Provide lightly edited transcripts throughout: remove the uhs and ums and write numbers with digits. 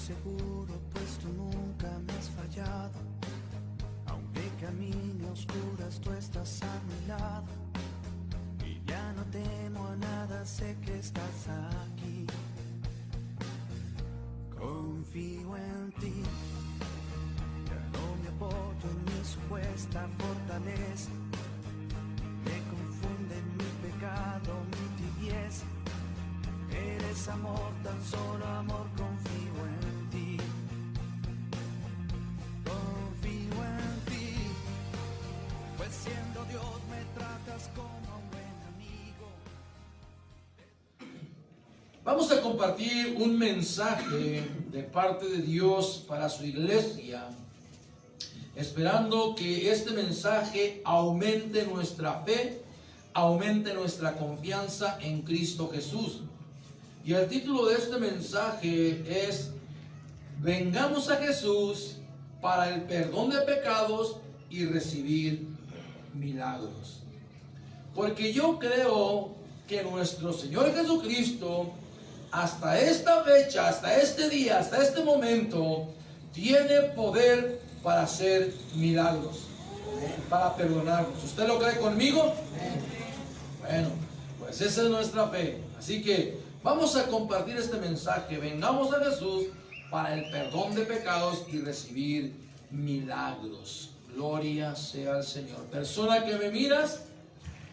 seguro, pues tú nunca me has fallado. Aunque camine a oscuras, tú estás a mi lado. Y ya no temo a nada, sé que estás aquí. Confío en ti, ya no me apoyo en mi supuesta fortaleza. Me confunde mi pecado, mi tibieza. Eres amor, tan solo amor, confío en ti. Confío en ti, pues siendo Dios me tratas como a un buen amigo. Vamos a compartir un mensaje de parte de Dios para su iglesia, esperando que este mensaje aumente nuestra fe, aumente nuestra confianza en Cristo Jesús. Y el título de este mensaje es: Vengamos a Jesús para el perdón de pecados y recibir milagros. Porque yo creo que nuestro Señor Jesucristo, hasta esta fecha, hasta este día, hasta este momento, tiene poder para hacer milagros, para perdonarnos. ¿Usted lo cree conmigo? Bueno, pues esa es nuestra fe. Así que vamos a compartir este mensaje. Vengamos a Jesús para el perdón de pecados y recibir milagros. Gloria sea al Señor. Persona que me miras,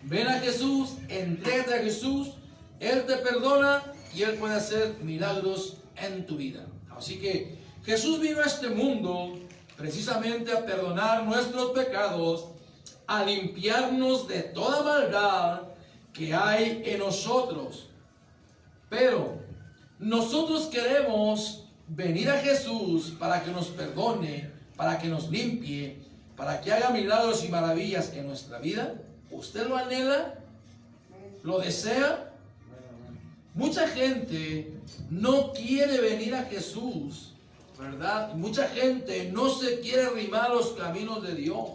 ven a Jesús, entrégate a Jesús. Él te perdona y Él puede hacer milagros en tu vida. Así que Jesús vino a este mundo precisamente a perdonar nuestros pecados, a limpiarnos de toda maldad que hay en nosotros. Pero nosotros queremos venir a Jesús para que nos perdone, para que nos limpie, para que haga milagros y maravillas en nuestra vida. ¿Usted lo anhela? ¿Lo desea? Mucha gente no quiere venir a Jesús, ¿verdad? Mucha gente no se quiere arrimar a los caminos de Dios.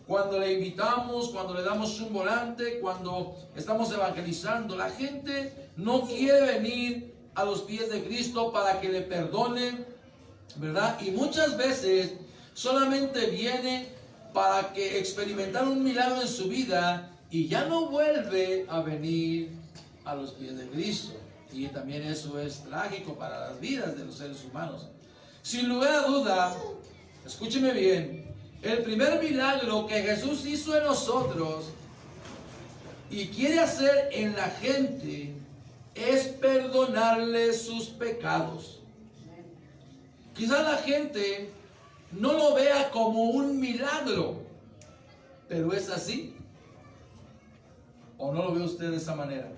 Cuando le invitamos, cuando le damos un volante, cuando estamos evangelizando, la gente no quiere venir a los pies de Cristo para que le perdonen, ¿verdad? Y muchas veces solamente viene para que experimentar un milagro en su vida y ya no vuelve a venir a los pies de Cristo. Y también eso es trágico para las vidas de los seres humanos. Sin lugar a duda, escúcheme bien, el primer milagro que Jesús hizo en nosotros y quiere hacer en la gente es perdonarle sus pecados. Quizás la gente no lo vea como un milagro, pero es así. ¿O no lo ve usted de esa manera?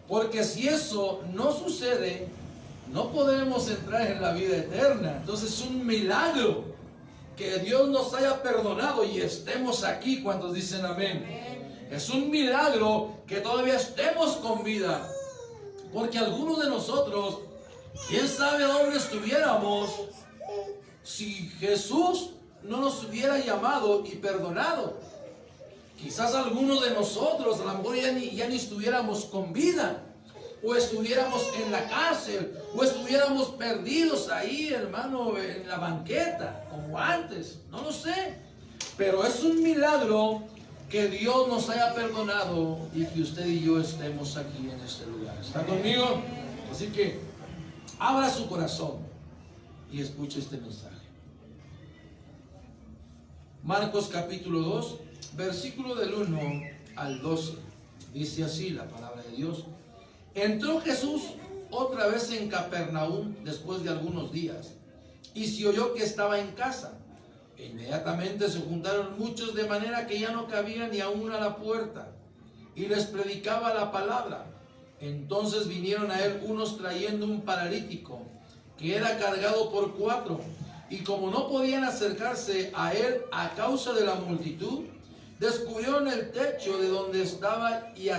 Porque si eso no sucede, no podemos entrar en la vida eterna. Entonces es un milagro que Dios nos haya perdonado y estemos aquí. ¿Cuántos dicen amén? Es un milagro que todavía estemos con vida. Porque algunos de nosotros, quién sabe dónde estuviéramos si Jesús no nos hubiera llamado y perdonado. Quizás algunos de nosotros a lo mejor ya ni estuviéramos con vida, o estuviéramos en la cárcel, o estuviéramos perdidos ahí, hermano, en la banqueta, como antes, no lo sé. Pero es un milagro que Dios nos haya perdonado y que usted y yo estemos aquí en este lugar. ¿Está conmigo? Así que abra su corazón y escuche este mensaje. Marcos capítulo 2, versículo del 1 al 12. Dice así la palabra de Dios. Entró Jesús otra vez en Capernaum después de algunos días, y se oyó que estaba en casa. E inmediatamente se juntaron muchos, de manera que ya no cabía ni aún a la puerta, y les predicaba la palabra. Entonces vinieron a él unos trayendo un paralítico, que era cargado por 4, y como no podían acercarse a él a causa de la multitud, descubrieron el techo de donde estaba, y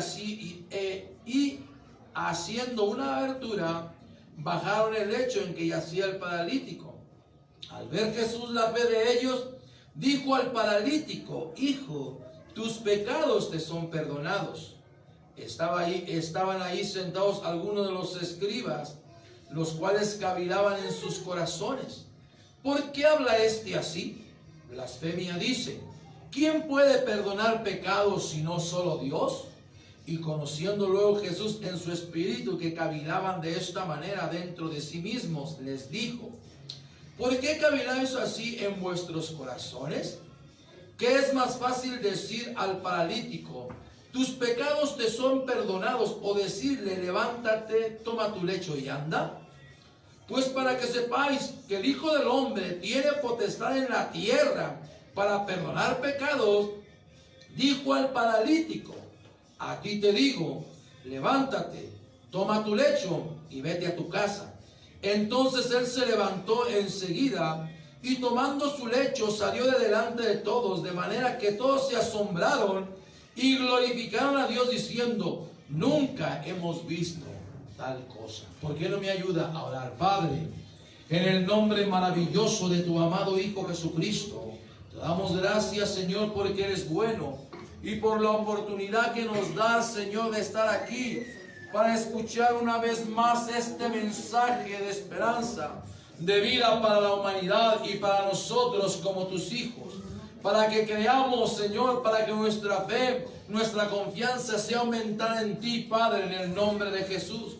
haciendo una abertura, bajaron el lecho en que yacía el paralítico. Al ver Jesús la fe de ellos, dijo al paralítico: Hijo, tus pecados te son perdonados. Estaban ahí sentados algunos de los escribas, los cuales cavilaban en sus corazones. ¿Por qué habla este así? Blasfemia dice. ¿Quién puede perdonar pecados sino solo Dios? Y conociendo luego Jesús en su espíritu que cavilaban de esta manera dentro de sí mismos, les dijo: ¿por qué caviláis así en vuestros corazones? ¿Qué es más fácil decir al paralítico: tus pecados te son perdonados, o decirle: levántate, toma tu lecho y anda? Pues para que sepáis que el Hijo del Hombre tiene potestad en la tierra para perdonar pecados, dijo al paralítico: a ti te digo, levántate, toma tu lecho y vete a tu casa. Entonces él se levantó enseguida y tomando su lecho salió de delante de todos, de manera que todos se asombraron y glorificaron a Dios diciendo: nunca hemos visto tal cosa. ¿Por qué no me ayuda a orar? Padre, en el nombre maravilloso de tu amado Hijo Jesucristo, te damos gracias, Señor, porque eres bueno y por la oportunidad que nos das, Señor, de estar aquí para escuchar una vez más este mensaje de esperanza, de vida para la humanidad y para nosotros como tus hijos, para que creamos, Señor, para que nuestra fe, nuestra confianza sea aumentada en ti, Padre, en el nombre de Jesús.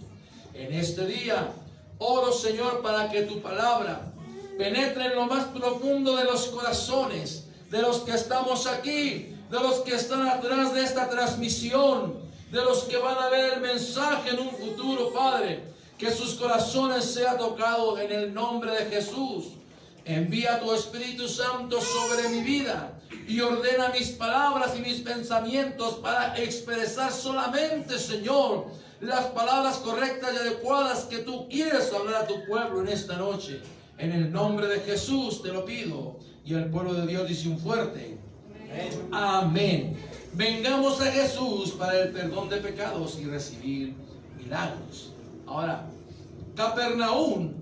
En este día, oro, Señor, para que tu palabra penetre en lo más profundo de los corazones, de los que estamos aquí, de los que están atrás de esta transmisión, de los que van a ver el mensaje en un futuro, Padre, que sus corazones sean tocados en el nombre de Jesús. Envía tu Espíritu Santo sobre mi vida y ordena mis palabras y mis pensamientos para expresar solamente, Señor, las palabras correctas y adecuadas que tú quieres hablar a tu pueblo en esta noche. En el nombre de Jesús te lo pido. Y el pueblo de Dios dice un fuerte amén. Amén. Vengamos a Jesús para el perdón de pecados y recibir milagros. Ahora, Capernaum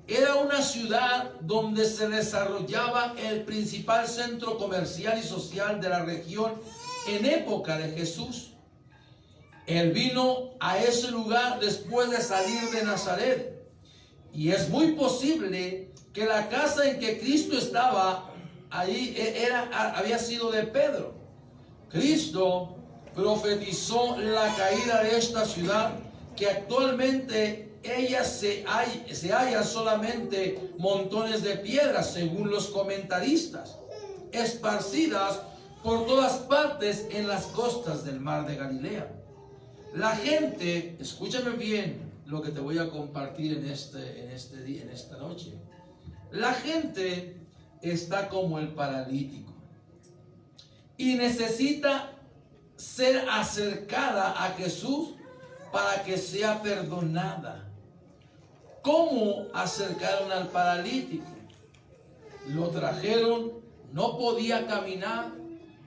era una ciudad donde se desarrollaba el principal centro comercial y social de la región en época de Jesús. Él vino a ese lugar después de salir de Nazaret. Y es muy posible que la casa en que Cristo estaba allí había sido de Pedro. Cristo profetizó la caída de esta ciudad, que actualmente ella se halla solamente montones de piedras, según los comentaristas, esparcidas por todas partes en las costas del mar de Galilea. La gente, escúchame bien lo que te voy a compartir en esta noche. La gente está como el paralítico y necesita ser acercada a Jesús para que sea perdonada. ¿Cómo acercaron al paralítico? Lo trajeron, no podía caminar,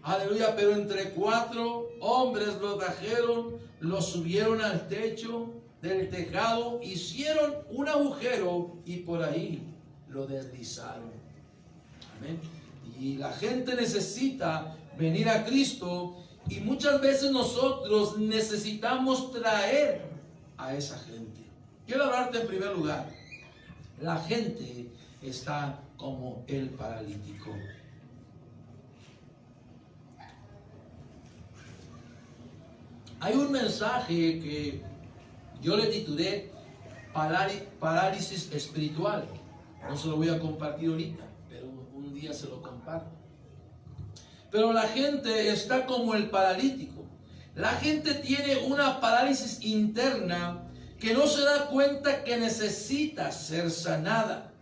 aleluya, pero entre 4 hombres lo trajeron, lo subieron al techo del tejado, hicieron un agujero y por ahí lo deslizaron. Amén. Y la gente necesita venir a Cristo, y muchas veces nosotros necesitamos traer a esa gente. Quiero hablarte en primer lugar. La gente está como el paralítico. Hay un mensaje que yo le titulé Parálisis Espiritual. No se lo voy a compartir ahorita, pero un día se lo comparto. Pero la gente está como el paralítico. La gente tiene una parálisis interna que no se da cuenta que necesita ser sanada.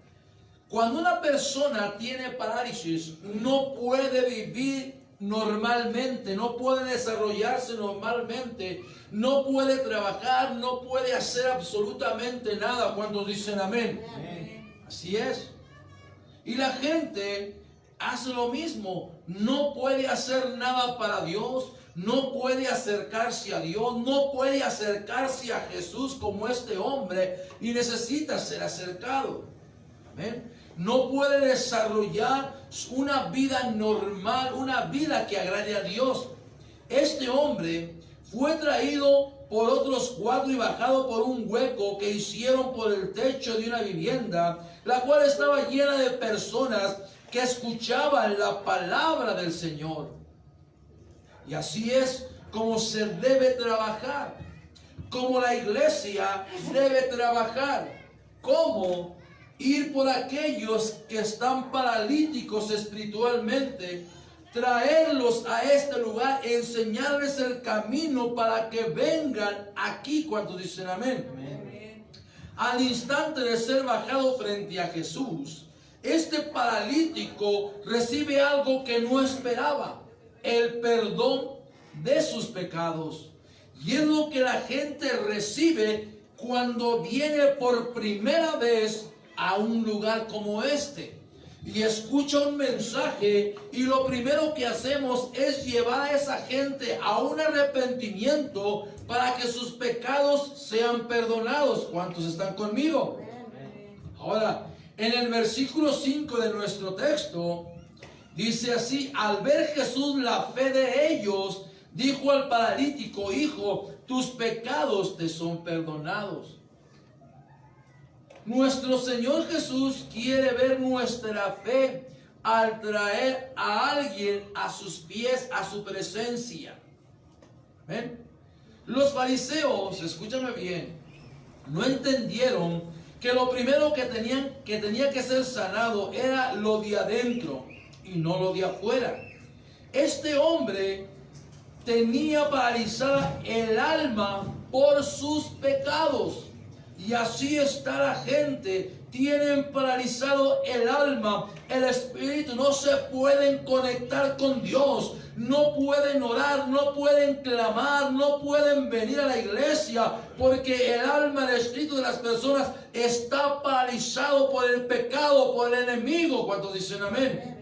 Cuando una persona tiene parálisis, no puede vivir normalmente, no puede desarrollarse normalmente, no puede trabajar, no puede hacer absolutamente nada. ¿Cuántos dicen amén? Amén. Así es. Y la gente hace lo mismo, no puede hacer nada para Dios, no puede acercarse a Dios, no puede acercarse a Jesús como este hombre, y necesita ser acercado. Amén. No puede desarrollar una vida normal, una vida que agrade a Dios. Este hombre fue traído por otros 4 y bajado por un hueco que hicieron por el techo de una vivienda, la cual estaba llena de personas que escuchaban la palabra del Señor. Y así es como se debe trabajar, como la iglesia debe trabajar, como ir por aquellos que están paralíticos espiritualmente, traerlos a este lugar, enseñarles el camino para que vengan aquí. ¿Cuántos dicen amén? Amén. Al instante de ser bajado frente a Jesús, este paralítico recibe algo que no esperaba: el perdón de sus pecados. Y es lo que la gente recibe cuando viene por primera vez a un lugar como este y escucha un mensaje, y lo primero que hacemos es llevar a esa gente a un arrepentimiento para que sus pecados sean perdonados. ¿Cuántos están conmigo? Ahora, en el versículo 5 de nuestro texto dice así: al ver Jesús la fe de ellos, dijo al paralítico: hijo, tus pecados te son perdonados. Nuestro Señor Jesús quiere ver nuestra fe al traer a alguien a sus pies, a su presencia. ¿Ven? Los fariseos, escúchame bien, no entendieron que lo primero que tenía que ser sanado era lo de adentro y no lo de afuera. Este hombre tenía paralizada el alma por sus pecados. Y así está la gente. Tienen paralizado el alma, el espíritu. No se pueden conectar con Dios. No pueden orar, no pueden clamar, no pueden venir a la iglesia. Porque el alma, el espíritu de las personas está paralizado por el pecado, por el enemigo. ¿Cuántos dicen amén?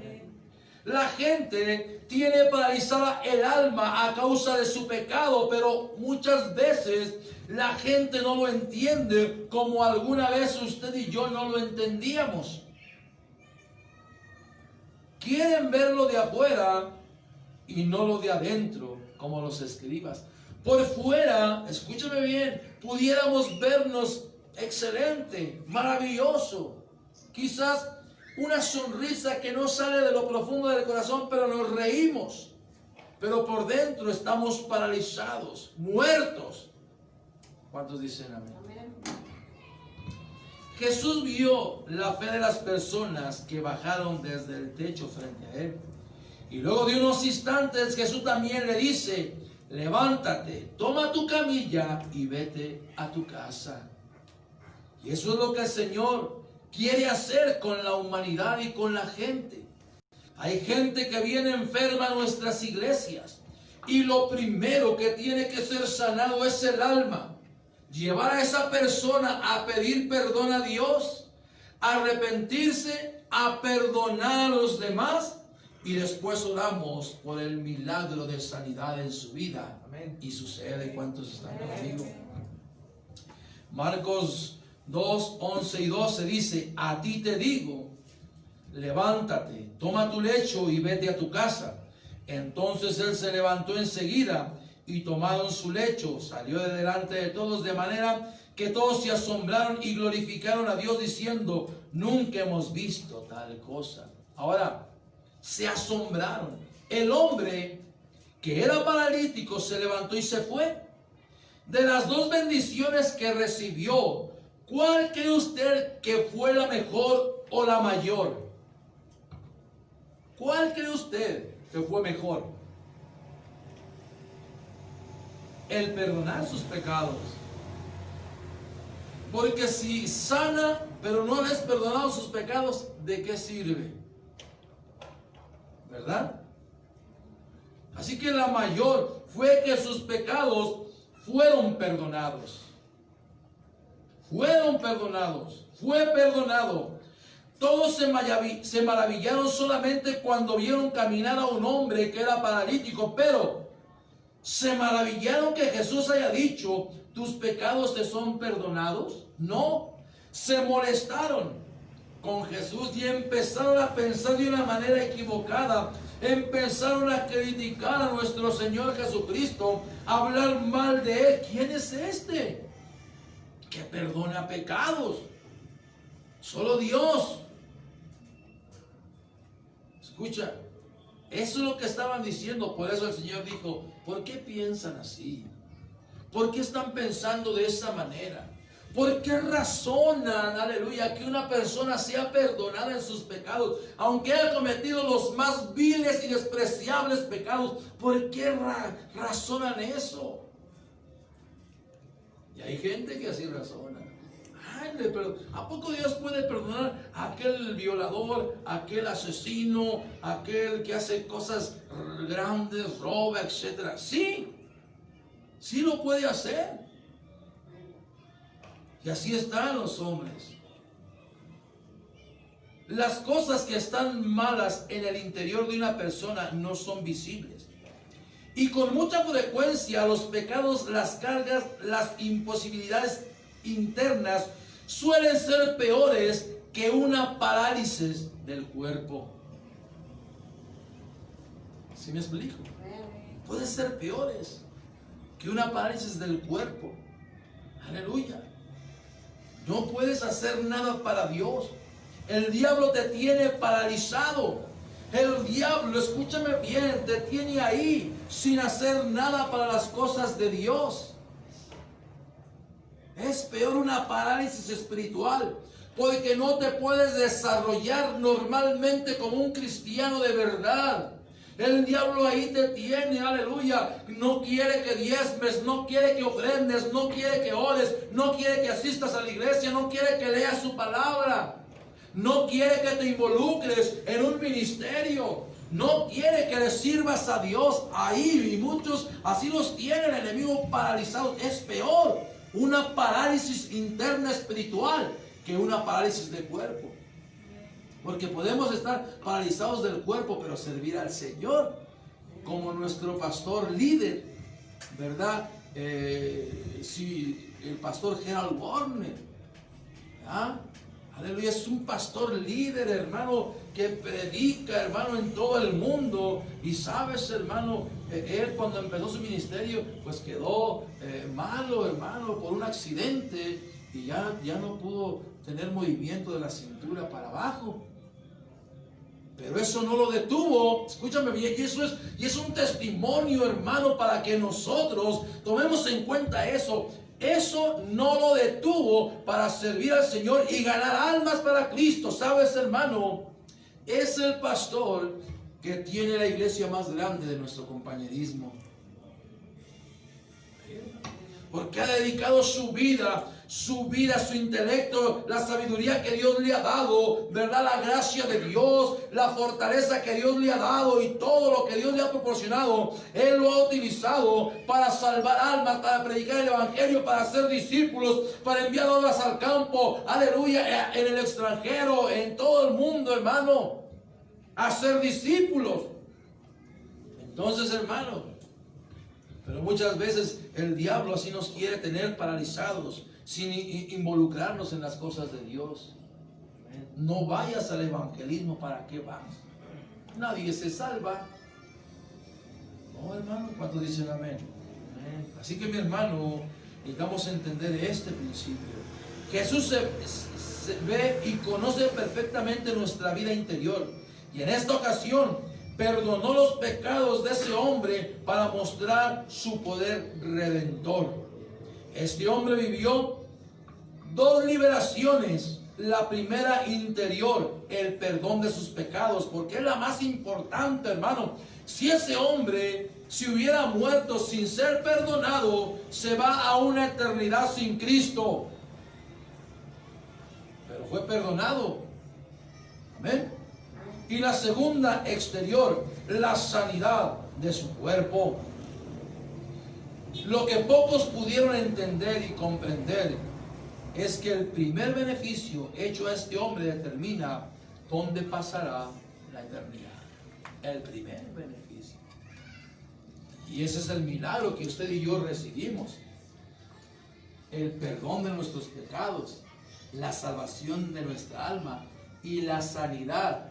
La gente tiene paralizada el alma a causa de su pecado, pero muchas veces la gente no lo entiende como alguna vez usted y yo no lo entendíamos. Quieren ver lo de afuera y no lo de adentro, como los escribas. Por fuera, escúchame bien, pudiéramos vernos excelente, maravilloso, quizás una sonrisa que no sale de lo profundo del corazón, pero nos reímos. Pero por dentro estamos paralizados, muertos. ¿Cuántos dicen amén? Amén? Jesús vio la fe de las personas que bajaron desde el techo frente a él. Y luego de unos instantes Jesús también le dice: levántate, toma tu camilla y vete a tu casa. Y eso es lo que el Señor quiere hacer con la humanidad y con la gente. Hay gente que viene enferma a nuestras iglesias, y lo primero que tiene que ser sanado es el alma. Llevar a esa persona a pedir perdón a Dios, a arrepentirse, a perdonar a los demás, y después oramos por el milagro de sanidad en su vida. Amén. Y sucede. ¿Cuántos están conmigo? Marcos 2, 11 y 12 dice: a ti te digo, levántate, toma tu lecho y vete a tu casa. Entonces él se levantó enseguida y tomando su lecho salió de delante de todos, de manera que todos se asombraron y glorificaron a Dios diciendo: nunca hemos visto tal cosa. Ahora, se asombraron. El hombre que era paralítico se levantó y se fue. De las dos bendiciones que recibió, ¿cuál cree usted que fue la mejor o la mayor? ¿Cuál cree usted que fue mejor? El perdonar sus pecados. Porque si sana, pero no les perdonado sus pecados, ¿de qué sirve? ¿Verdad? Así que la mayor fue que sus pecados fueron perdonados. Fueron perdonados. Fue perdonado. Todos se maravillaron solamente cuando vieron caminar a un hombre que era paralítico, pero ¿se maravillaron que Jesús haya dicho: tus pecados te son perdonados? No, se molestaron. con Jesús y empezaron a pensar de una manera equivocada. Empezaron a criticar a nuestro Señor Jesucristo, a hablar mal de Él. ¿Quién es este que perdona pecados? Solo Dios. Escucha, eso es lo que estaban diciendo. Por eso el Señor dijo: ¿por qué piensan así? ¿Por qué están pensando de esa manera? ¿Por qué razonan, aleluya, que una persona sea perdonada en sus pecados, aunque haya cometido los más viles y despreciables pecados? ¿Por qué razonan eso? Y hay gente que así razona. Ay, pero ¿a poco Dios puede perdonar a aquel violador, a aquel asesino, a aquel que hace cosas grandes, roba, etcétera? Sí, sí lo puede hacer. Y así están los hombres. Las cosas que están malas en el interior de una persona no son visibles. Y con mucha frecuencia los pecados, las cargas, las imposibilidades internas suelen ser peores que una parálisis del cuerpo. ¿Sí me explico? Pueden ser peores que una parálisis del cuerpo. Aleluya. No puedes hacer nada para Dios. El diablo te tiene paralizado. El diablo, escúchame bien, te tiene ahí sin hacer nada para las cosas de Dios. Es peor una parálisis espiritual, porque no te puedes desarrollar normalmente como un cristiano de verdad. El diablo ahí te tiene, aleluya. No quiere que diezmes, no quiere que ofrendes, no quiere que ores, no quiere que asistas a la iglesia, no quiere que leas su palabra, no quiere que te involucres en un ministerio, no quiere que le sirvas a Dios ahí. Y muchos así los tiene el enemigo paralizados. Es peor una parálisis interna espiritual que una parálisis de cuerpo. Porque podemos estar paralizados del cuerpo, pero servir al Señor, como nuestro pastor líder, ¿verdad? Sí, el pastor Gerald Warner, ¿ah? Aleluya, es un pastor líder, hermano, que predica, hermano, en todo el mundo. Y sabes, hermano, él cuando empezó su ministerio, pues quedó malo, hermano, por un accidente, y ya no pudo tener movimiento de la cintura para abajo. Pero eso no lo detuvo. Escúchame bien, y es un testimonio, hermano, para que nosotros tomemos en cuenta eso. Eso no lo detuvo para servir al Señor y ganar almas para Cristo. ¿Sabes, hermano? Es el pastor que tiene la iglesia más grande de nuestro compañerismo. Porque ha dedicado su vida, su intelecto, la sabiduría que Dios le ha dado, ¿verdad? La gracia de Dios, la fortaleza que Dios le ha dado y todo lo que Dios le ha proporcionado. Él lo ha utilizado para salvar almas, para predicar el evangelio, para hacer discípulos, para enviar almas al campo, aleluya, en el extranjero, en todo el mundo, hermano, a ser discípulos. Entonces, hermano, pero muchas veces el diablo así nos quiere tener paralizados, sin involucrarnos en las cosas de Dios. No vayas al evangelismo, ¿para qué vas? Nadie se salva. No, hermano, ¿cuántos dicen amén? Así que, mi hermano, necesitamos entender este principio. Jesús se ve y conoce perfectamente nuestra vida interior. Y en esta ocasión perdonó los pecados de ese hombre para mostrar su poder redentor. Este hombre vivió dos liberaciones. La primera interior, el perdón de sus pecados, porque es la más importante, hermano. Si ese hombre se hubiera muerto sin ser perdonado, se va a una eternidad sin Cristo. Pero fue perdonado. Amén. Y la segunda exterior, la sanidad de su cuerpo. Lo que pocos pudieron entender y comprender es que el primer beneficio hecho a este hombre determina dónde pasará la eternidad. El primer beneficio. Y ese es el milagro que usted y yo recibimos. El perdón de nuestros pecados, la salvación de nuestra alma y la sanidad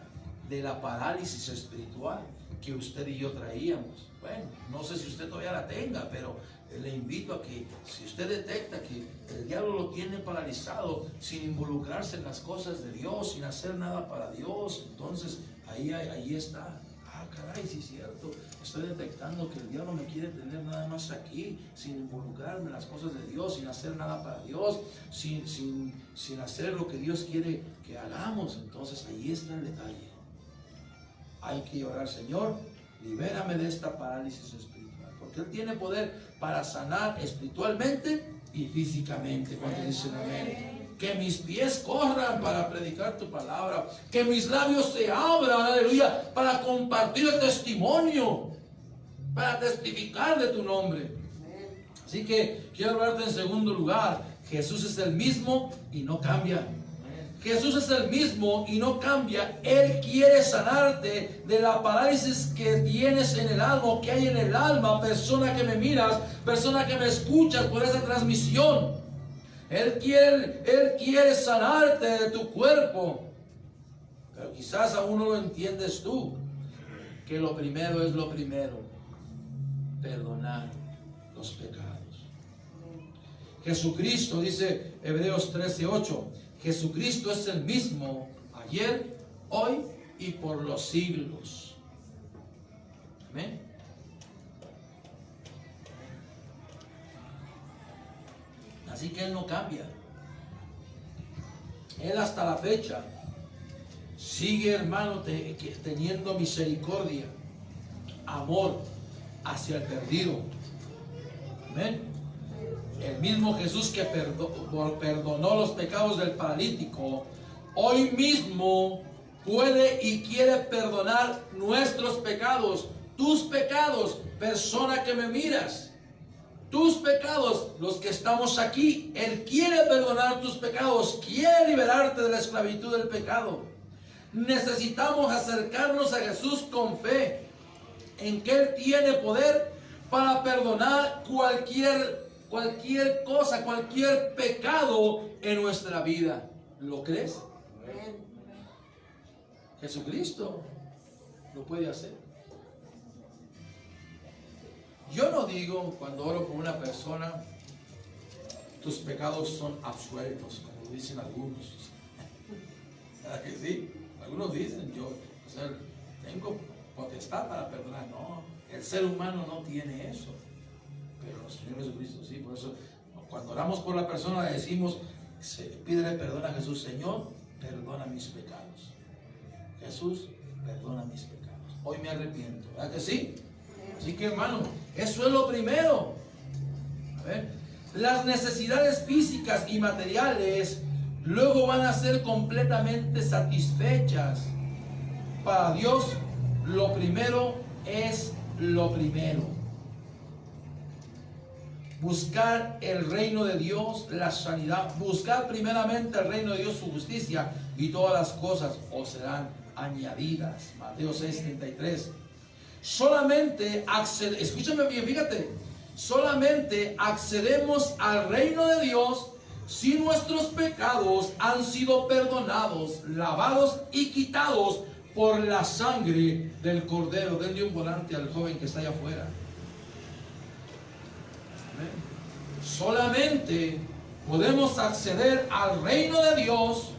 de la parálisis espiritual que usted y yo traíamos. Bueno, no sé si usted todavía la tenga, pero le invito a que si usted detecta que el diablo lo tiene paralizado sin involucrarse en las cosas de Dios, sin hacer nada para Dios, entonces ahí está. Ah, caray, sí es cierto. Estoy detectando que el diablo me quiere tener nada más aquí, sin involucrarme en las cosas de Dios, sin hacer nada para Dios, sin hacer lo que Dios quiere que hagamos. Entonces ahí está el detalle. Hay que orar, Señor, libérame de esta parálisis espiritual, porque Él tiene poder para sanar espiritualmente y físicamente. Cuando dicen amén. Que mis pies corran para predicar tu palabra, que mis labios se abran, aleluya, para compartir el testimonio, para testificar de tu nombre. Así que quiero hablarte en segundo lugar. Jesús es el mismo y no cambia. Jesús es el mismo y no cambia. Él quiere sanarte de la parálisis que tienes en el alma, que hay en el alma. Persona que me miras, persona que me escuchas por esa transmisión. Él quiere sanarte de tu cuerpo. Pero quizás aún no lo entiendes tú. Que lo primero es lo primero. Perdonar los pecados. Jesucristo, dice Hebreos 13:8. Jesucristo es el mismo ayer, hoy y por los siglos. Amén. Así que Él no cambia. Él hasta la fecha sigue, hermano, teniendo misericordia, amor hacia el perdido. Amén. El mismo Jesús que perdonó los pecados del paralítico, hoy mismo puede y quiere perdonar nuestros pecados, tus pecados, persona que me miras, tus pecados, los que estamos aquí. Él quiere perdonar tus pecados, quiere liberarte de la esclavitud del pecado. Necesitamos acercarnos a Jesús con fe, en que Él tiene poder para perdonar cualquier cosa, cualquier pecado en nuestra vida. ¿Lo crees? Jesucristo lo puede hacer. Yo no digo cuando oro por una persona, tus pecados son absueltos, como dicen algunos. ¿Verdad que sí? Algunos dicen, yo tengo potestad para perdonar. No, el ser humano no tiene eso. Pero el Señor Jesucristo sí. Por eso cuando oramos por la persona le decimos, pídele perdón a Jesús. Señor, perdona mis pecados. Jesús, perdona mis pecados. Hoy me arrepiento. ¿Verdad que sí? Así que, hermano, eso es lo primero. A ver, las necesidades físicas y materiales luego van a ser completamente satisfechas. Para Dios, lo primero es lo primero. Buscar el reino de Dios, la sanidad. Buscar primeramente el reino de Dios, su justicia, y todas las cosas os serán añadidas. Mateo 6:33. Solamente escúchame bien, fíjate, solamente accedemos al reino de Dios si nuestros pecados han sido perdonados, lavados y quitados por la sangre del Cordero. Denle un volante al joven que está allá afuera. Amén. Solamente podemos acceder al reino de Dios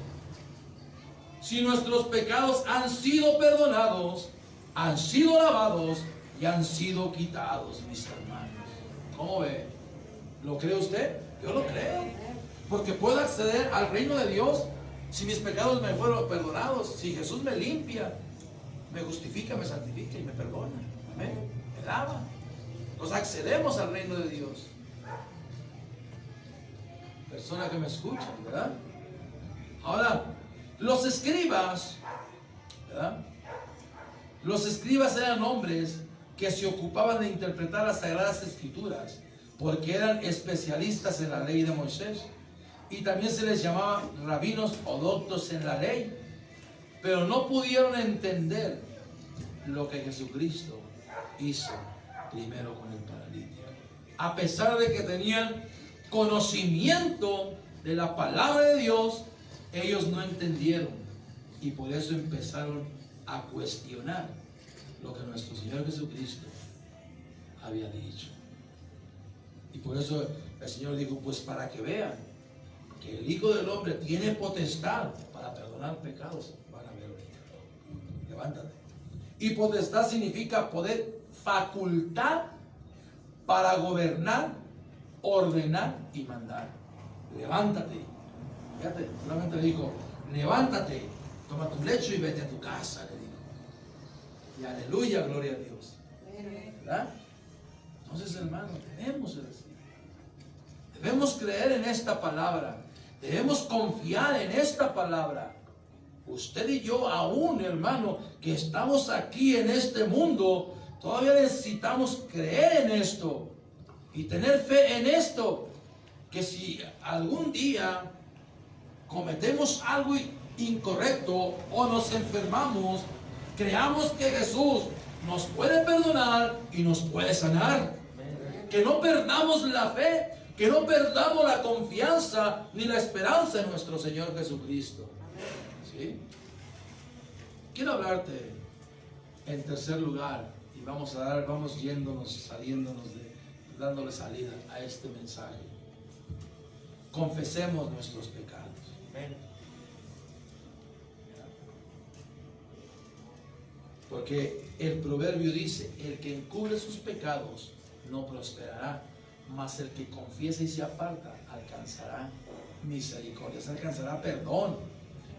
si nuestros pecados han sido perdonados, han sido lavados y han sido quitados, mis hermanos. ¿Cómo ve? ¿Lo cree usted? Yo lo creo. Porque puedo acceder al reino de Dios si mis pecados me fueron perdonados, si Jesús me limpia, me justifica, me santifica y me perdona. Amén. Me lava. Entonces accedemos al reino de Dios. Persona que me escucha, ¿verdad? Ahora, los escribas, ¿verdad? Los escribas eran hombres que se ocupaban de interpretar las Sagradas Escrituras porque eran especialistas en la ley de Moisés, y también se les llamaba rabinos o doctos en la ley, pero no pudieron entender lo que Jesucristo hizo primero con el paralítico. A pesar de que tenían conocimiento de la palabra de Dios, ellos no entendieron Y por eso empezaron a cuestionar lo que nuestro Señor Jesucristo había dicho. Y por eso el Señor dijo, pues para que vean que el Hijo del Hombre tiene potestad para perdonar pecados, van a ver ahorita. Levántate. Y potestad significa poder, facultad para gobernar, ordenar y mandar. Levántate. Fíjate, solamente le dijo, levántate, toma tu lecho y vete a tu casa, le dijo. Y aleluya, gloria a Dios. ¿Verdad? Entonces, hermano, debemos decir, debemos creer en esta palabra, debemos confiar en esta palabra. Usted y yo aún, hermano, que estamos aquí en este mundo, todavía necesitamos creer en esto y tener fe en esto, que si algún día cometemos algo incorrecto o nos enfermamos, creamos que Jesús nos puede perdonar y nos puede sanar. Que no perdamos la fe, que no perdamos la confianza ni la esperanza en nuestro Señor Jesucristo. ¿Sí? Quiero hablarte en tercer lugar, y vamos yéndonos, saliéndonos dándole salida a este mensaje. Confesemos nuestros pecados. Porque el proverbio dice, el que encubre sus pecados no prosperará, mas el que confiesa y se aparta alcanzará misericordia, se alcanzará perdón.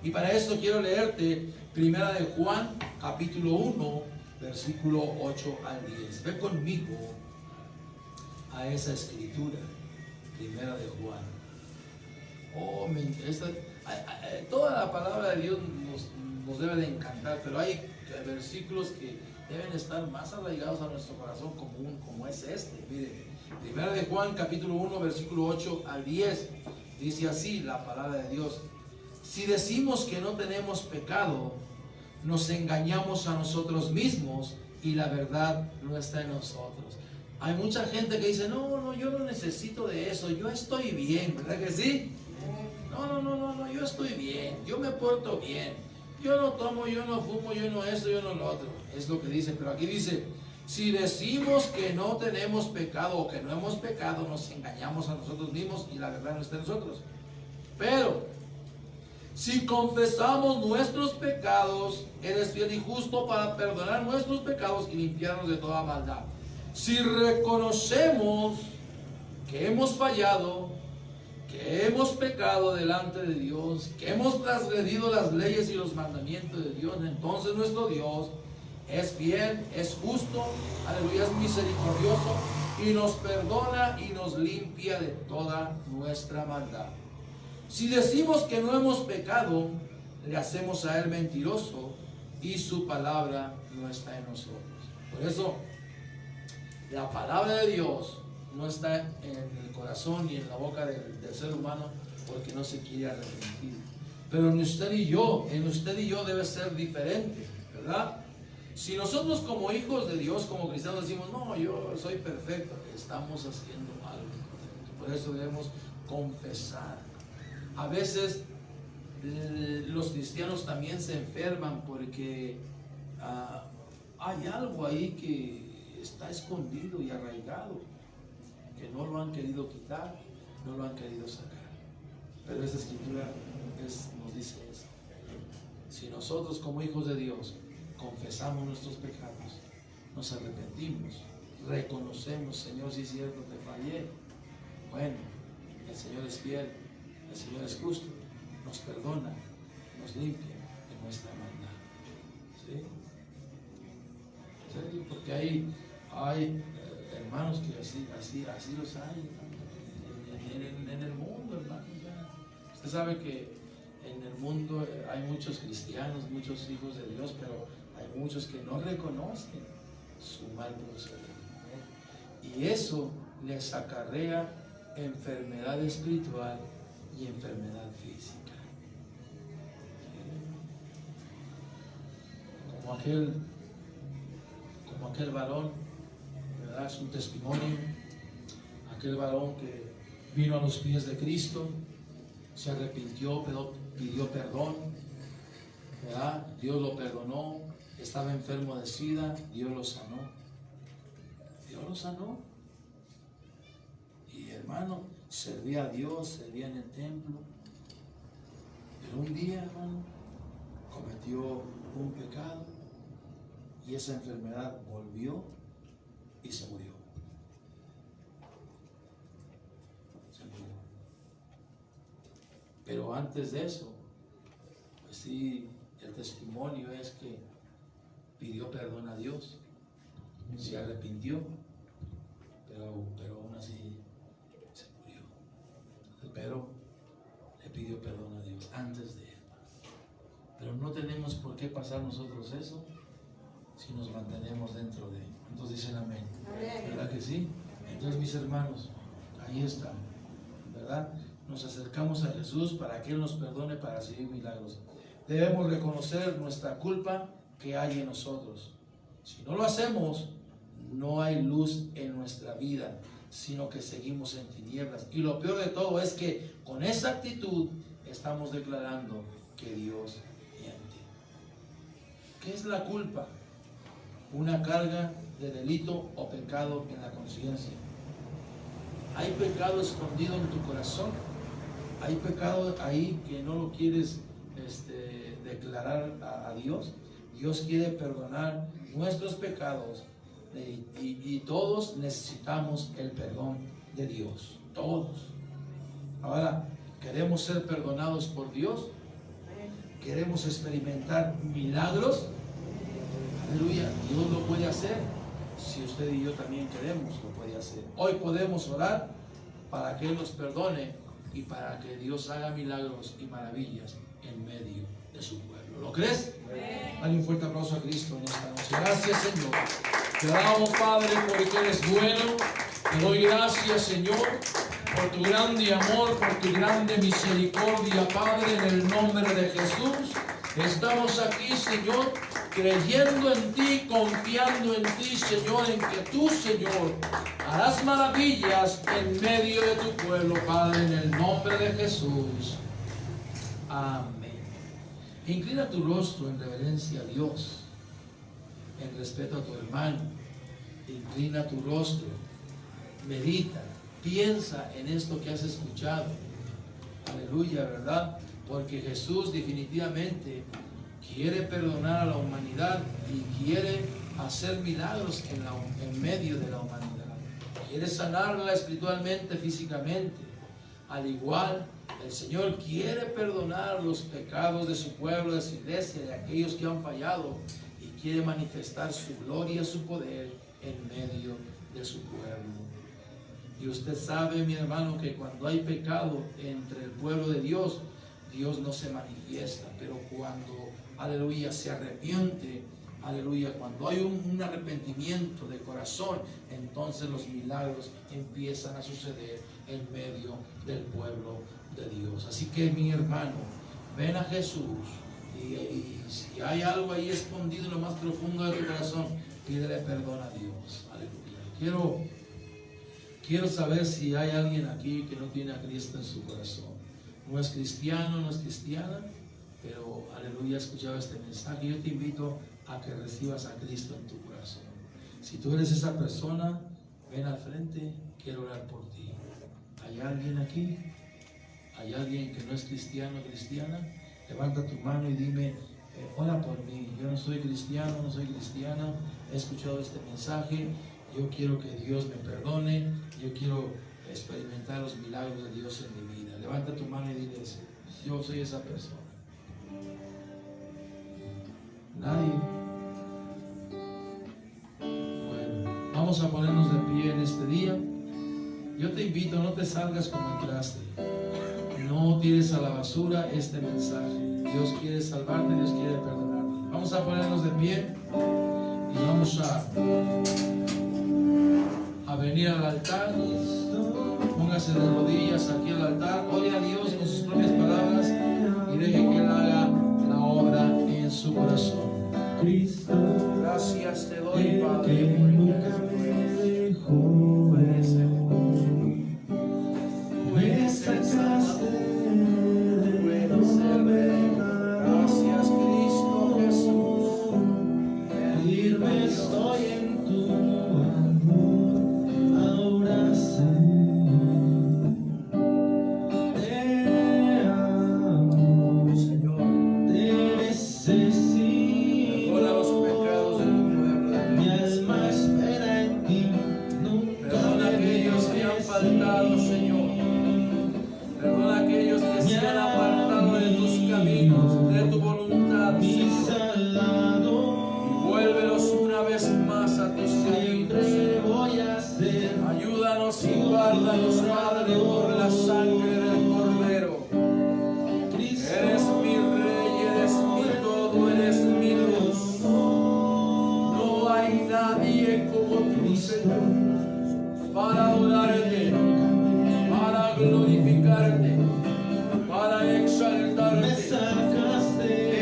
Y para esto quiero leerte Primera de Juan, capítulo 1, versículo 8 al 10. Ve conmigo a esa escritura, Primera de Juan. Toda la palabra de Dios nos debe de encantar, pero hay versículos que deben estar más arraigados a nuestro corazón como es este. Mire, Primera de Juan, capítulo 1, versículo 8 al 10, dice así la palabra de Dios: si decimos que no tenemos pecado, nos engañamos a nosotros mismos y la verdad no está en nosotros. Hay mucha gente que dice, no, yo no necesito de eso, yo estoy bien, ¿verdad que sí? No, yo estoy bien, yo me porto bien, yo no tomo, yo no fumo, yo no esto, yo no lo otro. Es lo que dice, pero aquí dice, si decimos que no tenemos pecado o que no hemos pecado, nos engañamos a nosotros mismos y la verdad no está en nosotros. Pero si confesamos nuestros pecados, Él es fiel y justo para perdonar nuestros pecados y limpiarnos de toda maldad. Si reconocemos que hemos fallado, que hemos pecado delante de Dios, que hemos transgredido las leyes y los mandamientos de Dios, entonces nuestro Dios es fiel, es justo, aleluya, es misericordioso y nos perdona y nos limpia de toda nuestra maldad. Si decimos que no hemos pecado, le hacemos a Él mentiroso y su palabra no está en nosotros. Por eso, la palabra de Dios no está en el corazón ni en la boca del ser humano porque no se quiere arrepentir. Pero en usted y yo debe ser diferente, ¿verdad? Si nosotros como hijos de Dios, como cristianos decimos, no, yo soy perfecto, estamos haciendo algo incorrecto. Por eso debemos confesar. A veces los cristianos también se enferman porque hay algo ahí que está escondido y arraigado, que no lo han querido quitar, no lo han querido sacar. Pero esta escritura nos dice eso. Si nosotros como hijos de Dios confesamos nuestros pecados, nos arrepentimos, reconocemos, Señor, si es cierto, te fallé. Bueno, el Señor es fiel, el Señor es justo, nos perdona, nos limpia de nuestra maldad. ¿Sí? ¿Sí? Porque hay hermanos que así los hay en el mundo, hermano. Usted sabe que en el mundo hay muchos cristianos, muchos hijos de Dios, pero hay muchos que no reconocen su mal proceder. Y eso les acarrea enfermedad espiritual y enfermedad física. Como aquel varón, ¿verdad? Es un testimonio. Aquel varón que vino a los pies de Cristo, se arrepintió, pidió perdón, ¿verdad? Dios lo perdonó, estaba enfermo de SIDA, Dios lo sanó. Dios lo sanó. Y hermano, servía a Dios, servía en el templo. Pero un día, hermano, cometió un pecado y esa enfermedad volvió y se murió. Se murió. Pero antes de eso, pues sí, el testimonio es que pidió perdón a Dios, se arrepintió, pero aún así se murió. Pero le pidió perdón a Dios antes de él. Pero no tenemos por qué pasar nosotros eso si nos mantenemos dentro de él. Entonces dicen amén. ¿Verdad que sí? Entonces, mis hermanos, ahí está, ¿verdad? Nos acercamos a Jesús para que Él nos perdone, para recibir milagros. Debemos reconocer nuestra culpa que hay en nosotros. Si no lo hacemos, no hay luz en nuestra vida, sino que seguimos en tinieblas. Y lo peor de todo es que con esa actitud estamos declarando que Dios miente. ¿Qué es la culpa? Una carga de delito o pecado en la conciencia. Hay pecado escondido en tu corazón. Hay pecado ahí que no lo quieres declarar a Dios. Dios quiere perdonar nuestros pecados y todos necesitamos el perdón de Dios. Todos. Ahora, ¿queremos ser perdonados por Dios? ¿Queremos experimentar milagros? Aleluya, Dios lo puede hacer. Si usted y yo también queremos, lo puede hacer. Hoy podemos orar para que Él nos perdone y para que Dios haga milagros y maravillas en medio de su pueblo. ¿Lo crees? Dale un fuerte aplauso a Cristo en esta noche. Gracias, Señor. Te damos, Padre, porque eres bueno. Te doy gracias, Señor, por tu grande amor, por tu grande misericordia, Padre, en el nombre de Jesús. Estamos aquí, Señor, creyendo en ti, confiando en ti, Señor, en que tú, Señor, harás maravillas en medio de tu pueblo, Padre, en el nombre de Jesús. Amén. Inclina tu rostro en reverencia a Dios, en respeto a tu hermano. Inclina tu rostro, medita, piensa en esto que has escuchado. Aleluya, ¿verdad? Porque Jesús definitivamente quiere perdonar a la humanidad y quiere hacer milagros en medio de la humanidad. Quiere sanarla espiritualmente, físicamente. Al igual, el Señor quiere perdonar los pecados de su pueblo, de su iglesia, de aquellos que han fallado, y quiere manifestar su gloria, su poder en medio de su pueblo. Y usted sabe, mi hermano, que cuando hay pecado entre el pueblo de Dios, Dios no se manifiesta, pero cuando, aleluya, se arrepiente, aleluya, cuando hay un arrepentimiento de corazón, entonces los milagros empiezan a suceder en medio del pueblo de Dios. Así que, mi hermano, ven a Jesús y si hay algo ahí escondido en lo más profundo de tu corazón, pídele perdón a Dios. Aleluya. Quiero saber si hay alguien aquí que no tiene a Cristo en su corazón. No es cristiano, no es cristiana, pero aleluya, he escuchado este mensaje. Yo te invito a que recibas a Cristo en tu corazón. Si tú eres esa persona, ven al frente, quiero orar por ti. ¿Hay alguien aquí? ¿Hay alguien que no es cristiano o cristiana? Levanta tu mano y dime, ora por mí. Yo no soy cristiano, no soy cristiana, he escuchado este mensaje. Yo quiero que Dios me perdone. Yo quiero experimentar los milagros de Dios en mi vida. Levanta tu mano y dile, yo soy esa persona. Nadie. Bueno, vamos a ponernos de pie en este día. Yo te invito, no te salgas como entraste. No tires a la basura este mensaje. Dios quiere salvarte, Dios quiere perdonarte. Vamos a ponernos de pie y vamos a venir al altar. Póngase de rodillas aquí al altar. Ore a Dios con sus propias palabras y deje que Él haga la obra en su corazón. Gracias te doy, Padre, porque eres bueno. Eres el Salvador. Gracias, Cristo Jesús. para adorarte, para glorificarte, para exaltarte.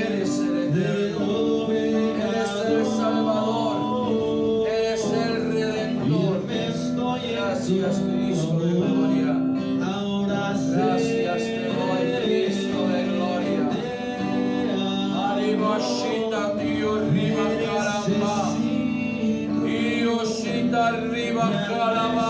Eres el eterno, eres el Salvador, eres el Redentor. Gracias, Cristo de gloria. Gracias te doy, Cristo de gloria. Arriba, Dios, arriba, caramba. Dios, arriba, caramba.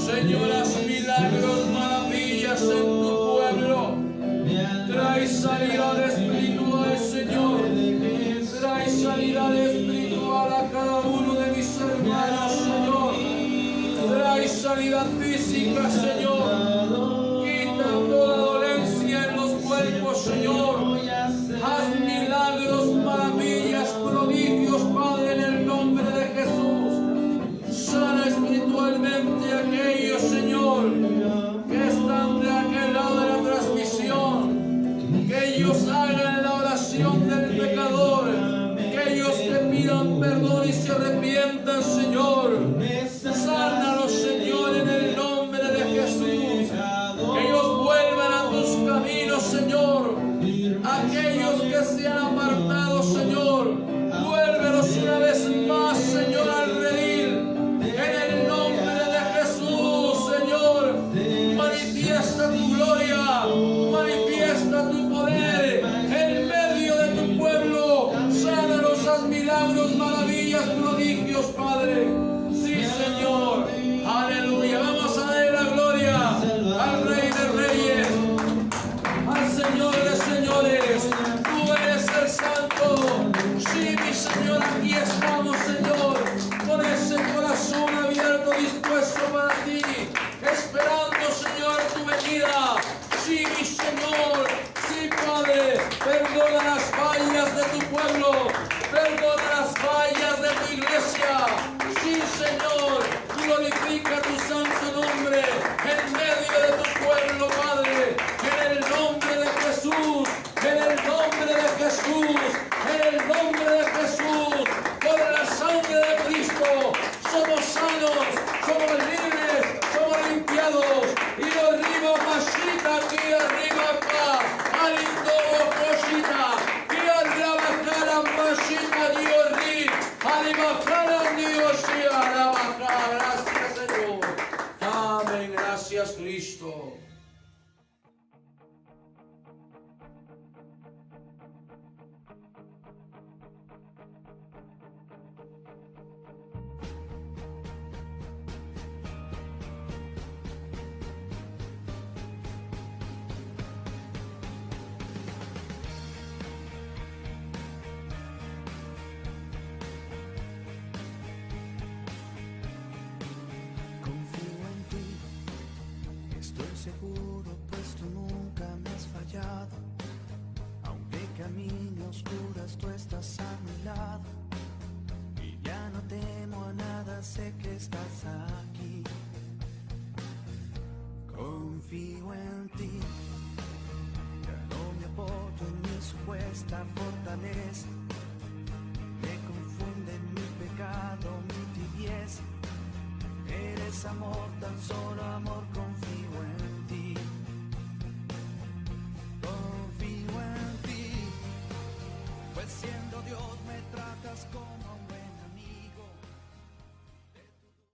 Señor, haz milagros, maravillas en tu pueblo. Trae sanidad espiritual, Señor. Trae sanidad espiritual a cada uno de mis hermanos, Señor. Trae sanidad física, Señor. Quita toda dolencia en los cuerpos, Señor. Haz milagros, maravillas, prodigios, Padre, en el nombre de Jesús. Sana espiritualmente a aquellos, Señor, que están de aquel lado de la transmisión. Que ellos hagan la oración del pecador. Que ellos te pidan perdón y se arrepientan, Señor. Sánalos, Señor, en el nombre de Jesús. Que ellos vuelvan a tus caminos, Señor. Aquellos que se han apartado, Señor, vuélvelos una vez más, Señor, al redil. En el nombre de Jesús, Señor, manifiesta tu gloria, manifiesta tu poder en medio de tu pueblo. Sánalos, haz milagros, maravillas, prodigios, Padre. Sí, Señor. Aleluya. Vamos a darle la gloria al Rey de Reyes, al Señor de señores. Tú eres el Santo. Sí, mi Señor, aquí estamos, Señor, con ese corazón abierto, dispuesto para ti, esperando, Señor, tu venida. Sí, mi Señor. Sí, Padre, perdona las fallas de tu pueblo, perdona las fallas de tu iglesia. Sí, Señor, glorifica tu santo nombre en medio de tu pueblo, Padre, en el nombre de Jesús, en el nombre de Jesús, en el nombre de Jesús. Por la sangre de Cristo somos sanos, somos libres, somos limpiados. Y arriba, Mashita, aquí arriba, acá, Arindobo, Koshita, y arriba, cara, Mashita, Dios, arriba, cara, Dios, y arriba, cara. Gracias, Señor. Amén, gracias, Cristo. Seguro, pues tú nunca me has fallado. Aunque camine a oscuras, tú estás a mi lado. Y ya no temo a nada, sé que estás aquí. Confío en ti. Ya no me apoyo en mi supuesta fortaleza. Me confunde mi pecado, mi tibieza. Eres amor, tan solo amor, confío en ti. Confío en ti, pues siendo Dios me tratas como